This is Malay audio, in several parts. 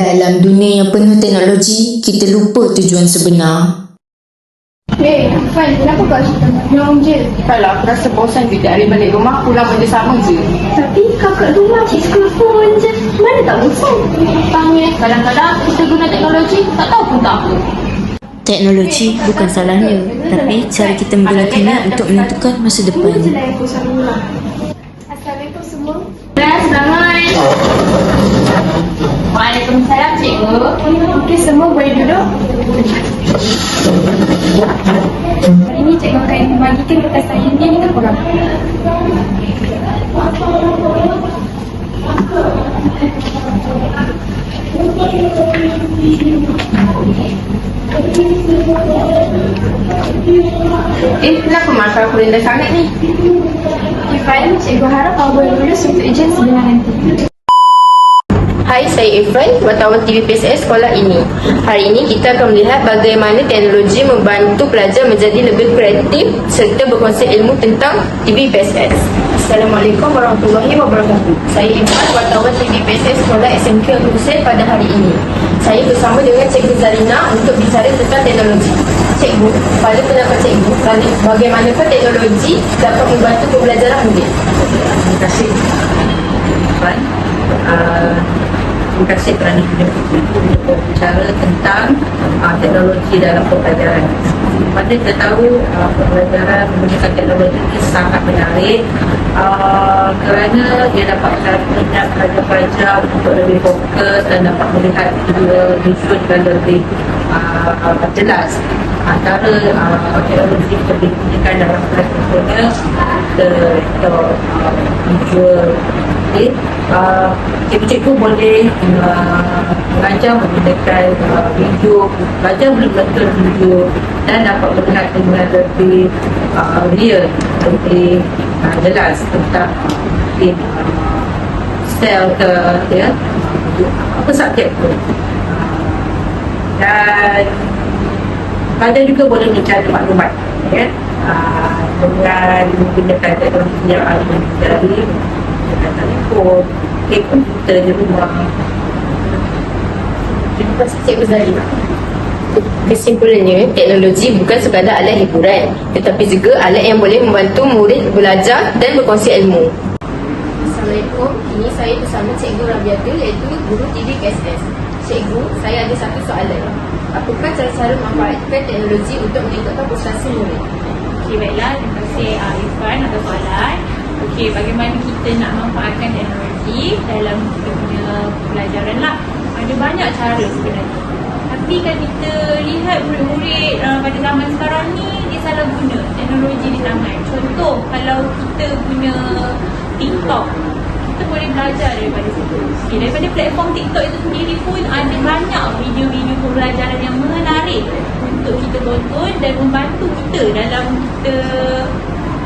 Dalam dunia yang penuh teknologi, kita lupa tujuan sebenar. Fan, kenapa kau asyik diam je? Kalau aku rasa bosan je dari balik rumah, pulang benda sama je. Tapi kakak rumah cik school phone je. Mana tak bosan? Tanya, kadang-kadang kita guna teknologi, tak tahu pun tak apa. Teknologi bukan salahnya, tapi cara kita menggunakannya untuk menentukan masa depan. Tunggu je lah aku sama rumah. Assalamualaikum semua. Selamat. Waalaikumsalam, cikgu. Okey, semua boleh duduk. Hari ni cikgu akan bagikan kertas akhirnya dengan korang. Kenapa masa aku rendah sangat ni? Irfan, cikgu harap kau boleh lulus untuk ujian sebenar nanti. Hai, saya Irfan, wartawan TV PSS sekolah ini. Hari ini kita akan melihat bagaimana teknologi membantu pelajar menjadi lebih kreatif serta berkongsi ilmu tentang TV PSS. Assalamualaikum warahmatullahi wabarakatuh. Saya Irfan, wartawan TV PSS sekolah SMK Abdul Hussein pada hari ini. Saya bersama dengan Cikgu Zarina untuk bicara tentang teknologi. Cikgu, pada pendapat cikgu, bagaimanakah teknologi dapat membantu pembelajaran murid? Terima kasih Irfan. Terima kasih kerana kita berbicara tentang teknologi dalam pembelajaran. Pada kita tahu pembelajaran menggunakan teknologi ini sangat menarik kerana dia dapat meminat pelajar-pelajar untuk lebih fokus dan dapat melihat visual dengan lebih jelas. Antara teknologi yang digunakan dalam kelas contohnya untuk visual. Cikgu-cikgu boleh mengajar menggunakan video, belajar betul-betul video dan dapat melihat dengan lebih real, lebih jelas tentang sel ke apa subjek tu. Dan pelajar juga boleh mencari maklumat dengan menggunakan teknologi yang ada dari telefon, komputer di rumah. Terima kasih Cikgu Zarina. Kesimpulannya, teknologi bukan sekadar alat hiburan, tetapi juga alat yang boleh membantu murid belajar dan berkongsi ilmu. Assalamualaikum, ini saya bersama Cikgu Rabiatul iaitu guru TV PSS. Cikgu, saya ada satu soalan. Apakah cara-cara memanfaatkan teknologi untuk meningkatkan prestasi murid? Okey, baiklah. Terima kasih Irfan atas soalan. Okey, bagaimana kita nak manfaatkan teknologi dalam kita punya pelajaran lah. Ada banyak cara sebenarnya. Tapi kan kita lihat murid-murid pada zaman sekarang ni, dia salah guna teknologi di tangan. Contoh, kalau kita punya TikTok, kita boleh belajar daripada situ. Okay, daripada platform TikTok itu sendiri pun ada banyak video-video pembelajaran yang menarik untuk kita tonton dan membantu kita dalam kita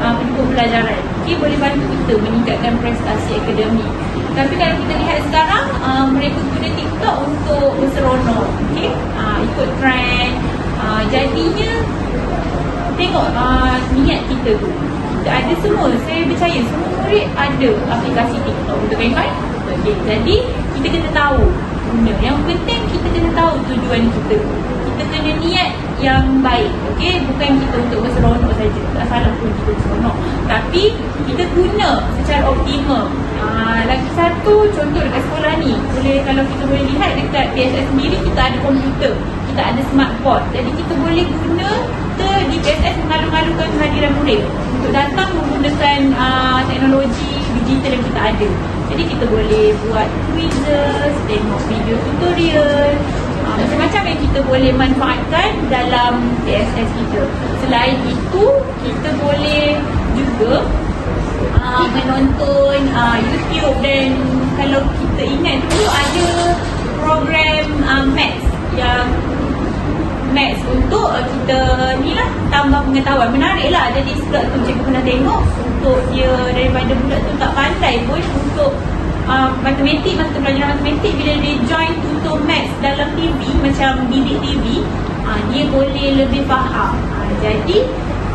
menempuh pelajaran. Okay, boleh bantu kita meningkatkan prestasi akademik. Tapi kalau kita lihat sekarang, mereka guna TikTok untuk berseronok, okay? Ikut trend. Jadinya tengok niat kita tu. Kita ada semua, saya percaya semua murid ada aplikasi TikTok untuk main. Okay, jadi kita kena tahu guna. Yang penting kita kena tahu tujuan kita. Kita kena niat yang baik, okey, bukan kita untuk berseronok saja. Tak salah pun kita berseronok, tapi kita guna secara optimal. Lagi satu contoh dekat sekolah ni, kalau kita boleh lihat dekat PSS sendiri, kita ada komputer, kita ada smartboard. Jadi kita boleh guna di PSS mengalu-alukan kehadiran murid untuk datang menggunakan teknologi digital yang kita ada. Jadi kita boleh buat quizzes, tengok video tutorial, macam-macam yang kita boleh manfaatkan dalam PSS kita. Selain itu, kita boleh juga menonton YouTube, dan kalau kita ingat dulu ada program Maths untuk kita ni lah, tambah pengetahuan. Menarik lah. Jadi sebab tu cikgu pernah tengok, untuk dia daripada budak tu tak pandai pun untuk matematik, masa pelajaran matematik, bila dia join tutor maths dalam TV, macam bidik TV, dia boleh lebih faham. Jadi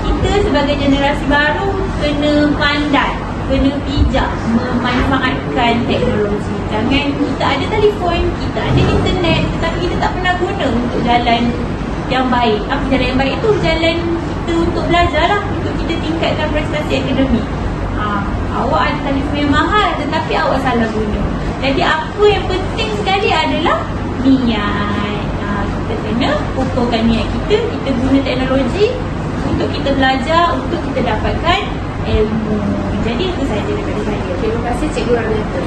kita sebagai generasi baru kena pandai kena bijak memanfaatkan teknologi. Jangan kita ada telefon, kita ada internet, tetapi kita tak pernah guna untuk jalan yang baik. Apa jalan yang baik itu? Jalan kita untuk belajar lah, untuk kita tingkatkan prestasi akademik. Awak ada telefon yang mahal tetapi awak salah guna. Jadi apa yang penting sekali adalah niat. Kita kena ukurkan niat kita guna teknologi untuk kita belajar, untuk kita dapatkan ilmu. Jadi itu saja daripada saya. Terima kasih Cikgu Ramlata.